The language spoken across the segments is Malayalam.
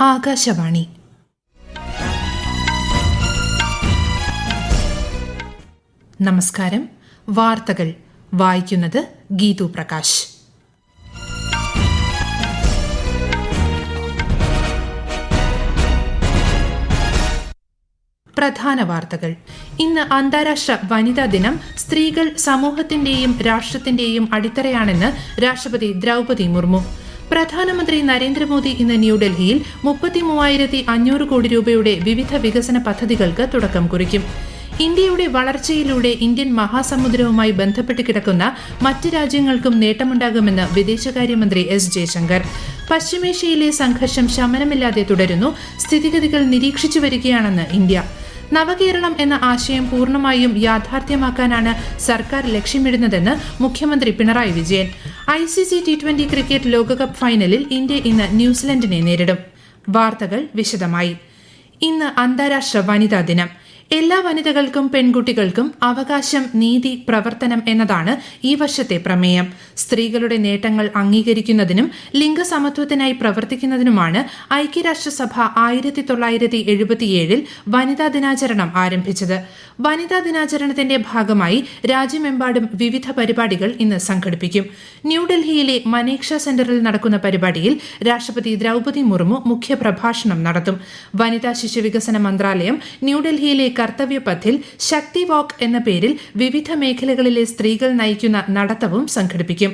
ആകാശവാണി. നമസ്കാരം. വാർത്തകൾ വായിക്കുന്നത് ഗീതു പ്രകാശ്. പ്രധാന വാർത്തകൾ. ഇന്ന് അന്താരാഷ്ട്ര വനിതാ ദിനം. സ്ത്രീകൾ സമൂഹത്തിന്റെയും രാഷ്ട്രത്തിന്റെയും അടിത്തറയാണെന്ന് രാഷ്ട്രപതി ദ്രൗപദി മുർമു. പ്രധാനമന്ത്രി നരേന്ദ്രമോദി ഇന്ന് ന്യൂഡൽഹിയിൽ 33,500 കോടി രൂപയുടെ വിവിധ വികസന പദ്ധതികൾക്ക് തുടക്കം കുറിക്കും. ഇന്ത്യയുടെ വളർച്ചയിലൂടെ ഇന്ത്യൻ മഹാസമുദ്രവുമായി ബന്ധപ്പെട്ട് കിടക്കുന്ന മറ്റ് രാജ്യങ്ങൾക്കും നേട്ടമുണ്ടാകുമെന്ന് വിദേശകാര്യമന്ത്രി എസ് ജയശങ്കർ. പശ്ചിമേഷ്യയിലെ സംഘർഷം ശമനമില്ലാതെ തുടരുന്നു. സ്ഥിതിഗതികൾ നിരീക്ഷിച്ചു വരികയാണെന്ന് ഇന്ത്യ. നവകേരളം എന്ന ആശയം പൂർണ്ണമായും യാഥാർത്ഥ്യമാക്കാനാണ് സർക്കാർ ലക്ഷ്യമിടുന്നതെന്ന് മുഖ്യമന്ത്രി Pinarayi Vijayan. ICC T20 cricket ലോകകപ്പ് ഫൈനലിൽ ഇന്ത്യ ഇന്ന് ന്യൂസിലൻഡിനെ നേരിടും. വാർത്തകൾ വിശദമായി. ഇന്ന് അന്താരാഷ്ട്ര വനിതാ ദിനം. എല്ലാ വനിതകൾക്കും പെൺകുട്ടികൾക്കും അവകാശം, നീതി, പ്രവർത്തനം എന്നതാണ് ഈ വർഷത്തെ പ്രമേയം. സ്ത്രീകളുടെ നേട്ടങ്ങൾ അംഗീകരിക്കുന്നതിനും ലിംഗസമത്വത്തിനായി പ്രവർത്തിക്കുന്നതിനുമാണ് ഐക്യരാഷ്ട്രസഭ 1977 വനിതാ ദിനാചരണം ആരംഭിച്ചത്. വനിതാ ദിനാചരണത്തിന്റെ ഭാഗമായി രാജ്യമെമ്പാടും വിവിധ പരിപാടികൾ ഇന്ന് സംഘടിപ്പിക്കും. ന്യൂഡൽഹിയിലെ മനേക്ഷ സെന്ററിൽ നടക്കുന്ന പരിപാടിയിൽ രാഷ്ട്രപതി ദ്രൗപദി മുർമു മുഖ്യപ്രഭാഷണം നടത്തും. വനിതാ ശിശുവികസന മന്ത്രാലയം ന്യൂഡൽഹിയിലെ കർത്തവ്യപഥിൽ ശക്തി വാക്ക് എന്ന പേരിൽ വിവിധ മേഖലകളിലെ സ്ത്രീകൾ നയിക്കുന്ന നടത്തവും സംഘടിപ്പിക്കും.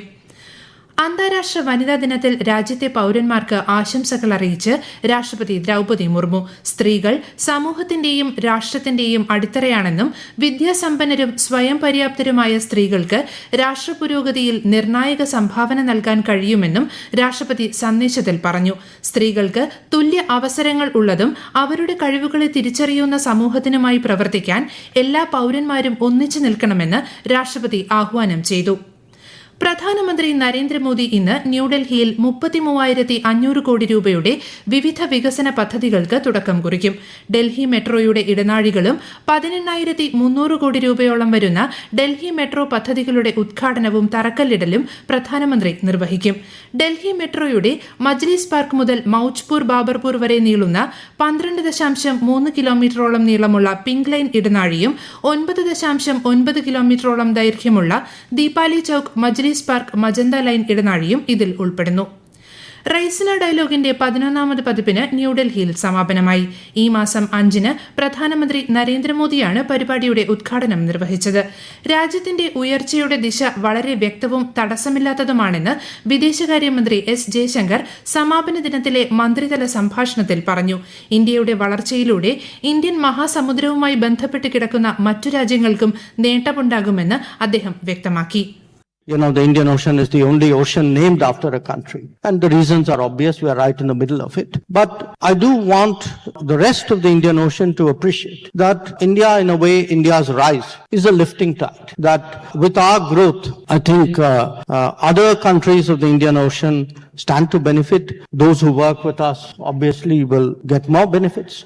അന്താരാഷ്ട്ര വനിതാ ദിനത്തിൽ രാജ്യത്തെ പൌരന്മാർക്ക് ആശംസകൾ അറിയിച്ച് രാഷ്ട്രപതി ദ്രൗപദി മുർമു സ്ത്രീകൾ സമൂഹത്തിന്റെയും രാഷ്ട്രത്തിന്റെയും അടിത്തറയാണെന്നും വിദ്യാസമ്പന്നരും സ്വയം പര്യാപ്തരുമായ സ്ത്രീകൾക്ക് രാഷ്ട്ര പുരോഗതിയിൽ നിർണായക സംഭാവന നൽകാൻ കഴിയുമെന്നും രാഷ്ട്രപതി സന്ദേശത്തിൽ പറഞ്ഞു. സ്ത്രീകൾക്ക് തുല്യ അവസരങ്ങൾ ഉള്ളതും അവരുടെ കഴിവുകളെ തിരിച്ചറിയുന്ന സമൂഹത്തിനുമായി പ്രവർത്തിക്കാൻ എല്ലാ പൌരന്മാരും ഒന്നിച്ചു നിൽക്കണമെന്ന് രാഷ്ട്രപതി ആഹ്വാനം ചെയ്തു. പ്രധാനമന്ത്രി നരേന്ദ്രമോദി ഇന്ന് ന്യൂഡൽഹിയിൽ 33,500 കോടി രൂപയുടെ വിവിധ വികസന പദ്ധതികൾക്ക് തുടക്കം കുറിക്കും. ഡൽഹി മെട്രോയുടെ ഇടനാഴികളും 18,300 കോടി രൂപയോളം വരുന്ന ഡൽഹി മെട്രോ പദ്ധതികളുടെ ഉദ്ഘാടനവും തറക്കല്ലിടലും പ്രധാനമന്ത്രി നിർവഹിക്കും. ഡൽഹി മെട്രോയുടെ മജ്ലിസ് പാർക്ക് മുതൽ മൌജ്പൂർ ബാബർപൂർ വരെ നീളുന്ന 12.3 കിലോമീറ്ററോളം നീളമുള്ള പിങ്ക് ലൈൻ ഇടനാഴിയും 9.9 കിലോമീറ്ററോളം ദൈർഘ്യമുള്ള ദീപാലി ചൌക്ക് മജ്ലിസ് പാർക്ക് മജന്ത ലൈൻ ഇടനാഴിയും ഇതിൽ ഉൾപ്പെടുന്നു. റൈസിന ഡയലോഗിന്റെ 11ാമത് പതിപ്പിന് ന്യൂഡൽഹിയിൽ സമാപനമായി. ഈ മാസം 5-ന് പ്രധാനമന്ത്രി നരേന്ദ്രമോദിയാണ് പരിപാടിയുടെ ഉദ്ഘാടനം നിർവഹിച്ചത്. രാജ്യത്തിന്റെ ഉയർച്ചയുടെ ദിശ വളരെ വ്യക്തവും തടസ്സമില്ലാത്തതുമാണെന്ന് വിദേശകാര്യമന്ത്രി എസ് ജയശങ്കർ സമാപന ദിനത്തിലെ മന്ത്രിതല സംഭാഷണത്തിൽ പറഞ്ഞു. ഇന്ത്യയുടെ വളർച്ചയിലൂടെ ഇന്ത്യൻ മഹാസമുദ്രവുമായി ബന്ധപ്പെട്ട് കിടക്കുന്ന മറ്റു രാജ്യങ്ങൾക്കും നേട്ടമുണ്ടാകുമെന്ന് അദ്ദേഹം വ്യക്തമാക്കി. The Indian Ocean is the only ocean named after a country. And the reasons are obvious. We are right in the middle of it. But I do want the rest of the Indian Ocean to appreciate that India, in a way, India's rise is a lifting tide. That with our growth, I think other countries of the Indian Ocean stand to benefit. Those who work with us obviously will get more benefits.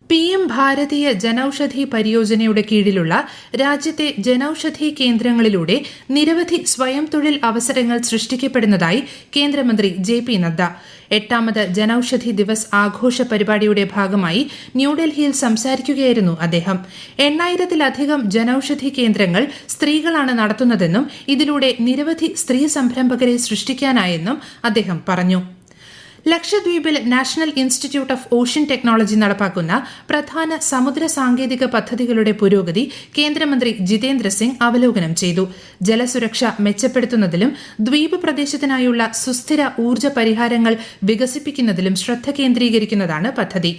PM ഭാരതീയ ജനൌഷധി പരിയോജനയുടെ കീഴിലുള്ള രാജ്യത്തെ ജനൌഷധി കേന്ദ്രങ്ങളിലൂടെ നിരവധി സ്വയം തൊഴിൽ അവസരങ്ങൾ സൃഷ്ടിക്കപ്പെടുന്നതായി കേന്ദ്രമന്ത്രി JP നദ്ദ. 8ാമത് ജനൌഷധി ദിവസ് ആഘോഷ പരിപാടിയുടെ ഭാഗമായി ന്യൂഡൽഹിയിൽ സംസാരിക്കുകയായിരുന്നു അദ്ദേഹം. 8,000-ലധികം ജനൌഷധി കേന്ദ്രങ്ങൾ സ്ത്രീകളാണ് നടത്തുന്നതെന്നും ഇതിലൂടെ നിരവധി സ്ത്രീ സംരംഭകരെ സൃഷ്ടിക്കാനായെന്നും അദ്ദേഹം പറഞ്ഞു. ലക്ഷദ്വീപിൽ national institute of ocean technology നടപ്പാക്കുന്ന പ്രധാന സമുദ്ര സാങ്കേതിക പദ്ധതികളുടെ പുരോഗതി കേന്ദ്രമന്ത്രി ജിതേന്ദ്ര സിംഗ് അവലോകനം ചെയ്തു. ജലസുരക്ഷ മെച്ചപ്പെടുത്തുന്നതിലും ദ്വീപ് പ്രദേശത്തിനായുള്ള സുസ്ഥിര ഊർജ്ജ പരിഹാരങ്ങൾ വികസിപ്പിക്കുന്നതിലും ശ്രദ്ധ കേന്ദ്രീകരിക്കുന്നതാണ് പദ്ധതി.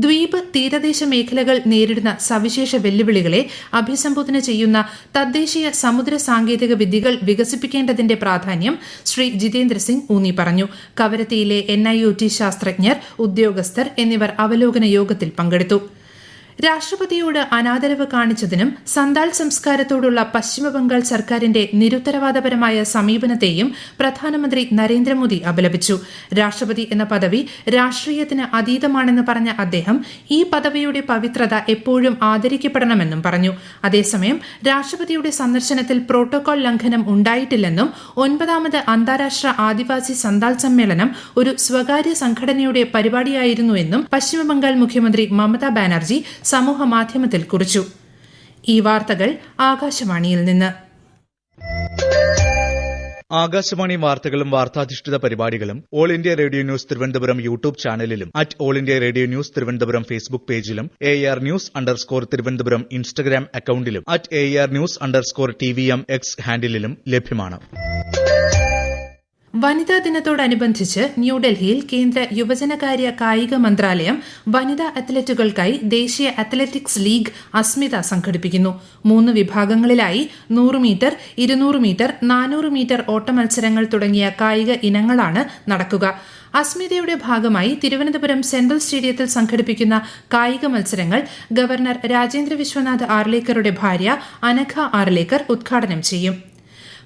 ദ്വീപ് തീരദേശ മേഖലകൾ നേരിടുന്ന സവിശേഷ വെല്ലുവിളികളെ അഭിസംബോധന ചെയ്യുന്ന തദ്ദേശീയ സമുദ്ര സാങ്കേതിക വിദ്യകൾ വികസിപ്പിക്കേണ്ടതിന്റെ പ്രാധാന്യം ശ്രീ ജിതേന്ദ്ര സിംഗ് ഊന്നി പറഞ്ഞു. കവരത്തിയിലെ NIOT ശാസ്ത്രജ്ഞർ, ഉദ്യോഗസ്ഥർ എന്നിവർ അവലോകന യോഗത്തിൽ പങ്കെടുത്തു. രാഷ്ട്രപതിയോട് അനാദരവ് കാണിച്ചതിനും സന്താൾ സംസ്കാരത്തോടുള്ള പശ്ചിമബംഗാൾ സർക്കാരിന്റെ നിരുത്തരവാദപരമായ സമീപനത്തെയും പ്രധാനമന്ത്രി നരേന്ദ്രമോദി അപലപിച്ചു. രാഷ്ട്രപതി എന്ന പദവി രാഷ്ട്രീയത്തിന് അതീതമാണെന്ന് പറഞ്ഞ അദ്ദേഹം ഈ പദവിയുടെ പവിത്രത എപ്പോഴും ആദരിക്കപ്പെടണമെന്നും പറഞ്ഞു. അതേസമയം രാഷ്ട്രപതിയുടെ സന്ദർശനത്തിൽ പ്രോട്ടോകോൾ ലംഘനം ഉണ്ടായിട്ടില്ലെന്നും 9ാമത് അന്താരാഷ്ട്ര ആദിവാസി സന്താൾ സമ്മേളനം ഒരു സ്വകാര്യ സംഘടനയുടെ പരിപാടിയായിരുന്നുവെന്നും പശ്ചിമബംഗാൾ മുഖ്യമന്ത്രി മമതാ ബാനർജി സമൂഹ മാധ്യമത്തിൽ കുറിച്ചു. ഈ വാർത്തകൾ ആകാശവാണിയിൽ നിന്ന്. ആകാശവാണി വാർത്തകളും വാർത്താധിഷ്ഠിത പരിപാടികളും all India radio news Thiruvananthapuram YouTube ചാനലിലും @all India radio news Thiruvananthapuram Facebook പേജിലും AR ന്യൂസ് _തിരുവനന്തപുരം ഇൻസ്റ്റഗ്രാം അക്കൌണ്ടിലും @AR ന്യൂസ് _TVM X ഹാൻഡിലും ലഭ്യമാണ്. വനിതാ ദിനത്തോടനുബന്ധിച്ച് ന്യൂഡൽഹിയിൽ കേന്ദ്ര യുവജനകാര്യ കായിക മന്ത്രാലയം വനിതാ അത്ലറ്റുകൾക്കായി ദേശീയ അത്ലറ്റിക്സ് ലീഗ് അസ്മിത സംഘടിപ്പിക്കുന്നു. 3 വിഭാഗങ്ങളിലായി 100 മീറ്റർ, 200 മീറ്റർ, 400 മീറ്റർ ഓട്ട മത്സരങ്ങൾ തുടങ്ങിയ കായിക ഇനങ്ങളാണ് നടക്കുക. അസ്മിതയുടെ ഭാഗമായി തിരുവനന്തപുരം സെൻട്രൽ സ്റ്റേഡിയത്തിൽ സംഘടിപ്പിക്കുന്ന കായിക മത്സരങ്ങൾ ഗവർണർ രാജേന്ദ്ര വിശ്വനാഥ് ആർലേക്കറുടെ ഭാര്യ അനഘ ആർലേക്കർ ഉദ്ഘാടനം ചെയ്യും.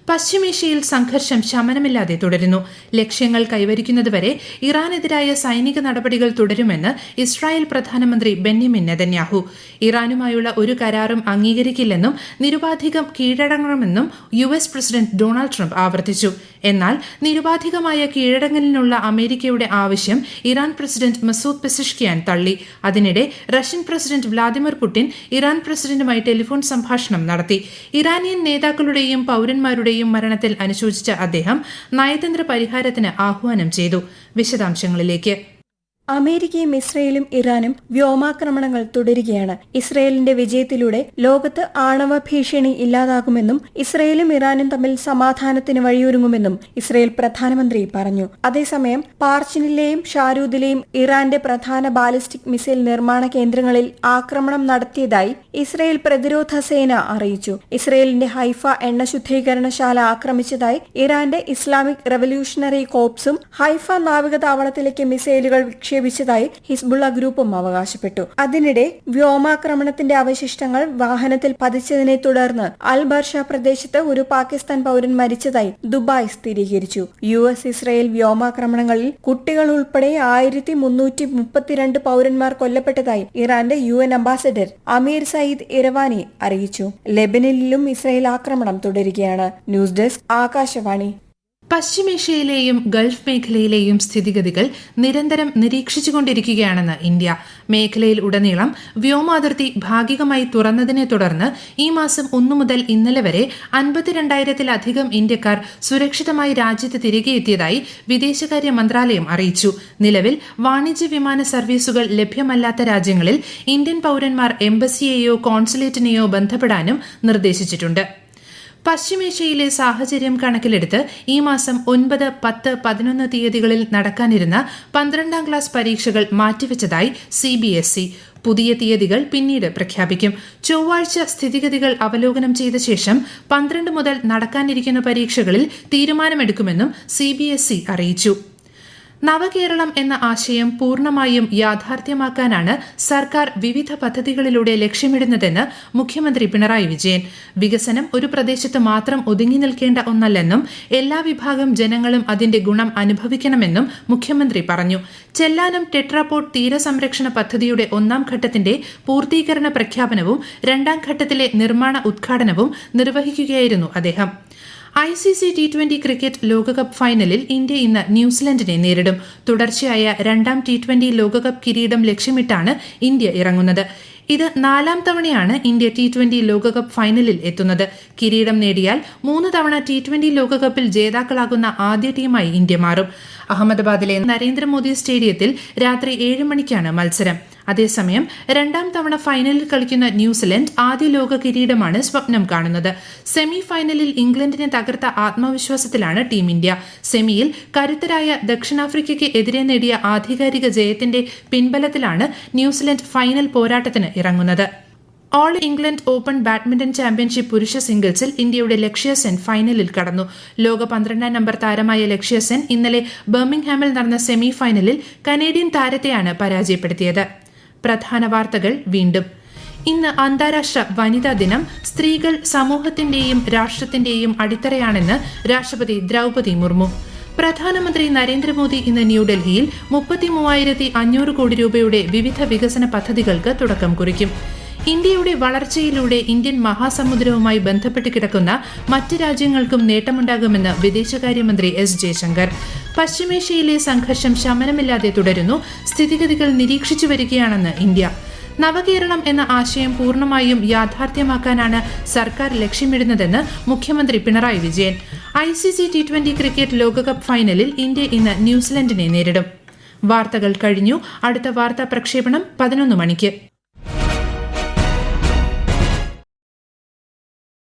പശ്ചിമേഷ്യയിൽ സംഘർഷം ശമനമില്ലാതെ തുടരുന്നു. ലക്ഷ്യങ്ങൾ കൈവരിക്കുന്നതുവരെ ഇറാനെതിരായ സൈനിക നടപടികൾ തുടരുമെന്ന് ഇസ്രായേൽ പ്രധാനമന്ത്രി ബെന്യാമിൻ നെതന്യാഹു. ഇറാനുമായുള്ള ഒരു കരാറും അംഗീകരിക്കില്ലെന്നും നിരുപാധികം കീഴടങ്ങണമെന്നും US പ്രസിഡന്റ് ഡൊണാൾഡ് ട്രംപ് ആവർത്തിച്ചു. എന്നാൽ നിരുപാധികമായ കീഴടങ്ങലിനുള്ള അമേരിക്കയുടെ ആവശ്യം ഇറാൻ പ്രസിഡന്റ് മസൂദ് പെസിഷ്കിയാൻ തള്ളി. അതിനിടെ Russian president Vladimir Putin Iran പ്രസിഡന്റുമായി ടെലിഫോൺ സംഭാഷണം നടത്തി. ഇറാനിയൻ നേതാക്കളുടെയും പൌരന്മാരുടെയും മരണത്തിൽ അനുശോചിച്ച അദ്ദേഹം നയതന്ത്ര പരിഹാരത്തിന് ആഹ്വാനം ചെയ്തു. വിശദാംശങ്ങളിലേക്ക്. അമേരിക്കയും ഇസ്രയേലും ഇറാനും വ്യോമാക്രമണങ്ങൾ തുടരുകയാണ്. ഇസ്രയേലിന്റെ വിജയത്തിലൂടെ ലോകത്ത് ആണവ ഭീഷണി ഇല്ലാതാകുമെന്നും ഇസ്രയേലും ഇറാനും തമ്മിൽ സമാധാനത്തിന് വഴിയൊരുങ്ങുമെന്നും ഇസ്രയേൽ പ്രധാനമന്ത്രി പറഞ്ഞു. അതേസമയം പാർച്ചിനിലെയും ഷാരൂദിലെയും ഇറാന്റെ പ്രധാന ബാലിസ്റ്റിക് മിസൈൽ നിർമ്മാണ കേന്ദ്രങ്ങളിൽ ആക്രമണം നടത്തിയതായി ഇസ്രയേൽ പ്രതിരോധ സേന അറിയിച്ചു. ഇസ്രയേലിന്റെ ഹൈഫ എണ്ണ ശുദ്ധീകരണശാല ആക്രമിച്ചതായി ഇറാന്റെ ഇസ്ലാമിക് റവല്യൂഷണറി കോർപ്സും ഹൈഫ നാവികതാവളത്തിലേക്ക് മിസൈലുകൾ വിക്ഷേപിച്ചതായി ഹിസ്ബുള്ള ഗ്രൂപ്പും അവകാശപ്പെട്ടു. അതിനിടെ വ്യോമാക്രമണത്തിന്റെ അവശിഷ്ടങ്ങൾ വാഹനത്തിൽ പതിച്ചതിനെ തുടർന്ന് അൽ ബർഷ പ്രദേശത്ത് ഒരു പാകിസ്ഥാൻ പൌരൻ മരിച്ചതായി ദുബായ് സ്ഥിരീകരിച്ചു. US ഇസ്രയേൽ വ്യോമാക്രമണങ്ങളിൽ കുട്ടികൾ ഉൾപ്പെടെ 1332 പൌരന്മാർ കൊല്ലപ്പെട്ടതായി ഇറാന്റെ UN ambassador Amir Saeid Iravani അറിയിച്ചു. ലെബനനിലും ഇസ്രയേൽ ആക്രമണം തുടരുകയാണ്. News desk Akashvani. പശ്ചിമേഷ്യയിലെയും ഗൾഫ് മേഖലയിലെയും സ്ഥിതിഗതികൾ നിരന്തരം നിരീക്ഷിച്ചുകൊണ്ടിരിക്കുകയാണെന്ന് ഇന്ത്യ. മേഖലയിൽ ഉടനീളം വ്യോമാതിർത്തി ഭാഗികമായി തുറന്നതിനെ തുടർന്ന് ഈ മാസം 1 മുതൽ ഇന്നലെ വരെ 52,000-ത്തിലധികം ഇന്ത്യക്കാർ സുരക്ഷിതമായി രാജ്യത്ത് തിരികെ എത്തിയതായി വിദേശകാര്യ മന്ത്രാലയം അറിയിച്ചു. നിലവിൽ വാണിജ്യ വിമാന സർവീസുകൾ ലഭ്യമല്ലാത്ത രാജ്യങ്ങളിൽ ഇന്ത്യൻ പൌരന്മാർ എംബസിയെയോ കോൺസുലേറ്റിനെയോ ബന്ധപ്പെടാനും നിർദ്ദേശിച്ചിട്ടുണ്ട്. പശ്ചിമേഷ്യയിലെ സാഹചര്യം കണക്കിലെടുത്ത് ഈ മാസം 9, 10, 11 തീയതികളിൽ നടക്കാനിരുന്ന 12ാം ക്ലാസ് പരീക്ഷകൾ മാറ്റിവെച്ചതായി CBSE. പുതിയ തീയതികൾ പിന്നീട് പ്രഖ്യാപിക്കും. ചൊവ്വാഴ്ച സ്ഥിതിഗതികൾ അവലോകനം ചെയ്ത ശേഷം 12 മുതൽ നടക്കാനിരിക്കുന്ന പരീക്ഷകളിൽ തീരുമാനമെടുക്കുമെന്നും CBSE അറിയിച്ചു. നവകേരളം എന്ന ആശയം പൂർണ്ണമായും യാഥാർത്ഥ്യമാക്കാനാണ് സർക്കാർ വിവിധ പദ്ധതികളിലൂടെ ലക്ഷ്യമിടുന്നതെന്ന് മുഖ്യമന്ത്രി പിണറായി വിജയൻ. വികസനം ഒരു പ്രദേശത്ത് മാത്രം ഒതുങ്ങി നിൽക്കേണ്ട ഒന്നല്ലെന്നും എല്ലാ വിഭാഗം ജനങ്ങളും അതിന്റെ ഗുണം അനുഭവിക്കണമെന്നും മുഖ്യമന്ത്രി പറഞ്ഞു. ചെല്ലാനം ടെട്രാപോർട്ട് തീരസംരക്ഷണ പദ്ധതിയുടെ 1ാം ഘട്ടത്തിന്റെ പൂർത്തീകരണ പ്രഖ്യാപനവും 2ാം ഘട്ടത്തിലെ നിർമ്മാണ ഉദ്ഘാടനവും നിർവഹിക്കുകയായിരുന്നു അദ്ദേഹം. ICC T20 ക്രിക്കറ്റ് ലോകകപ്പ് ഫൈനലിൽ ഇന്ത്യ ഇന്ന് ന്യൂസിലൻഡിനെ നേരിടും. തുടർച്ചയായ 2ാം T20 ലോകകപ്പ് കിരീടം ലക്ഷ്യമിട്ടാണ് ഇന്ത്യ ഇറങ്ങുന്നത്. ഇത് 4ാം തവണയാണ് ഇന്ത്യ T20 ലോകകപ്പ് ഫൈനലിൽ എത്തുന്നത്. കിരീടം നേടിയാൽ 3 തവണ T20 ലോകകപ്പിൽ ജേതാക്കളാകുന്ന ആദ്യ ടീമായി ഇന്ത്യ മാറും. അഹമ്മദാബാദിലെ നരേന്ദ്രമോദി സ്റ്റേഡിയത്തിൽ രാത്രി 7 മണിക്കാണ് മത്സരം. അതേസമയം 2ാം തവണ ഫൈനലിൽ കളിക്കുന്ന ന്യൂസിലൻഡ് ആദ്യ ലോക കിരീടമാണ് സ്വപ്നം കാണുന്നത്. സെമി ഫൈനലിൽ ഇംഗ്ലണ്ടിനെ തകർത്ത ആത്മവിശ്വാസത്തിലാണ് ടീം ഇന്ത്യ. സെമിയിൽ കരുത്തരായ ദക്ഷിണാഫ്രിക്കയ്ക്ക് എതിരെ നേടിയ ആധികാരിക ജയത്തിന്റെ പിൻബലത്തിലാണ് ന്യൂസിലൻഡ് ഫൈനൽ പോരാട്ടത്തിന് ഇറങ്ങുന്നത്. All England open badminton championship പുരുഷ സിംഗിൾസിൽ ഇന്ത്യയുടെ ലക്ഷ്യ സെൻ ഫൈനലിൽ കടന്നു. ലോക 12ാം നമ്പർ താരമായ ലക്ഷ്യ സെൻ ഇന്നലെ ബർമിംഗ്ഹാമിൽ നടന്ന സെമി ഫൈനലിൽ കനേഡിയൻ താരത്തെയാണ് പരാജയപ്പെടുത്തിയത്. പ്രധാന വാർത്തകൾ വീണ്ടും. ഇന്ന് അന്താരാഷ്ട്ര വനിതാ ദിനം. സ്ത്രീകൾ സമൂഹത്തിന്റെയും രാഷ്ട്രത്തിന്റെയും അടിത്തറയാണെന്ന് രാഷ്ട്രപതി ദ്രൗപദി മുർമു. പ്രധാനമന്ത്രി നരേന്ദ്രമോദി ഇന്ന് ന്യൂഡൽഹിയിൽ 33,500 കോടി രൂപയുടെ വിവിധ വികസന പദ്ധതികൾക്ക് തുടക്കം കുറിക്കും. ഇന്ത്യയുടെ വളർച്ചയിലൂടെ ഇന്ത്യൻ മഹാസമുദ്രവുമായി ബന്ധപ്പെട്ട് കിടക്കുന്ന മറ്റ് രാജ്യങ്ങൾക്കും നേട്ടമുണ്ടാകുമെന്ന് വിദേശകാര്യമന്ത്രി എസ് ജയശങ്കർ. പശ്ചിമേഷ്യയിലെ സംഘർഷം ശമനമില്ലാതെ തുടരുന്നു. സ്ഥിതിഗതികൾ നിരീക്ഷിച്ചു വരികയാണെന്ന് ഇന്ത്യ. നവകേരളം എന്ന ആശയം പൂർണ്ണമായും യാഥാർത്ഥ്യമാക്കാനാണ് സർക്കാർ ലക്ഷ്യമിടുന്നതെന്ന് മുഖ്യമന്ത്രി Pinarayi Vijayan. ICC T20 cricket ലോകകപ്പ് ഫൈനലിൽ ഇന്ത്യ ഇന്ന് ന്യൂസിലൻഡിനെ നേരിടും. വാർത്തകൾ കഴിഞ്ഞു. അടുത്ത വാർത്താ പ്രക്ഷേപണം 11 മണിക്ക്.